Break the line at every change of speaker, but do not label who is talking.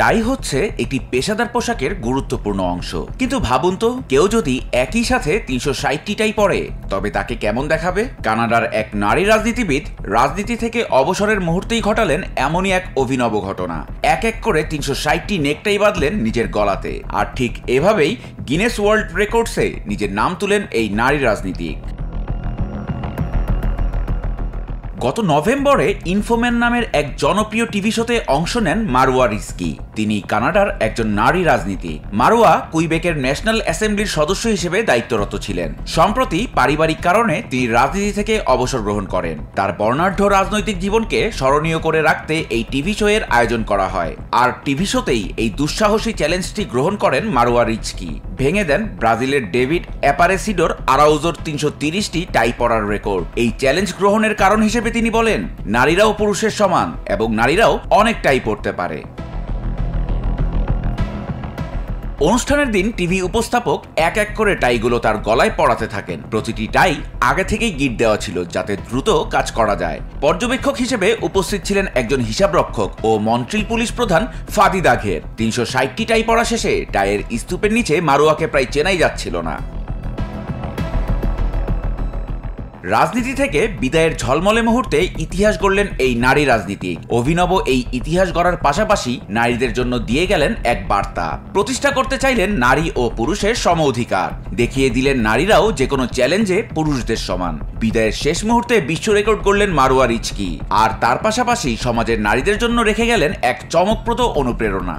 টাই হচ্ছে একটি পেশাদার পোশাকের গুরুত্বপূর্ণ অংশ, কিন্তু ভাবুন তো কেউ যদি একই সাথে 360টি টাই পরে তবে তাকে কেমন দেখাবে? কানাডার এক নারী রাজনীতিবিদ রাজনীতি থেকে অবসরের মুহূর্তেই ঘটালেন এমনই এক অভিনব ঘটনা। এক এক করে 360টি নেকটাই বাঁধলেন নিজের গলাতে, আর ঠিক এভাবেই গিনেস ওয়ার্ল্ড রেকর্ডসে নিজের নাম তুলেন এই নারী রাজনীতিক। গত নভেম্বরে ইনফোম্যান নামের এক জনপ্রিয় টিভি শোতে অংশ নেন মারোয়া রিজকি। তিনি কানাডার একজন নারী রাজনীতিক। মারোয়া কুইবেকের ন্যাশনাল অ্যাসেম্বলির সদস্য হিসেবে দায়িত্বরত ছিলেন। সম্প্রতি পারিবারিক কারণে তিনি রাজনীতি থেকে অবসর গ্রহণ করেন। তার বর্ণাঢ্য রাজনৈতিক জীবনকে স্মরণীয় করে রাখতে এই টিভি শো এর আয়োজন করা হয়, আর টিভি শোতেই এই দুঃসাহসী চ্যালেঞ্জটি গ্রহণ করেন মারোয়া রিজকি। ভেঙে দেন ব্রাজিলের ডেভিড অ্যাপারেসিডোর আরাউজোর 330টি টাই পরার রেকর্ড। এই চ্যালেঞ্জ গ্রহণের কারণ হিসেবে তিনি বলেন, নারীরাও পুরুষের সমান এবং নারীরাও অনেক টাই পরতে পারে। অনুষ্ঠানের দিন টিভি উপস্থাপক এক এক করে টাইগুলো তার গলায় পরাতে থাকেন। প্রতিটি টাই আগে থেকেই গিট দেওয়া ছিল যাতে দ্রুত কাজ করা যায়। পর্যবেক্ষক হিসেবে উপস্থিত ছিলেন একজন হিসাবরক্ষক ও মন্ট্রিল পুলিশ প্রধান ফাদি দাঘের। 360টি টাই পরা শেষে টাইয়ের স্তূপের নিচে মারোয়াকে প্রায় চেনাই যাচ্ছিল না। রাজনীতি থেকে বিদায়ের ঝলমলে মুহূর্তে ইতিহাস গড়লেন এই নারী রাজনীতিক। অভিনব এই ইতিহাস গড়ার পাশাপাশি নারীদের জন্য দিয়ে গেলেন এক বার্তা। প্রতিষ্ঠা করতে চাইলেন নারী ও পুরুষের সম অধিকার। দেখিয়ে দিলেন নারীরাও যে কোনো চ্যালেঞ্জে পুরুষদের সমান। বিদায়ের শেষ মুহূর্তে বিশ্ব রেকর্ড করলেন মারোয়া রিজকি, আর তার পাশাপাশি সমাজের নারীদের জন্য রেখে গেলেন এক চমকপ্রদ অনুপ্রেরণা।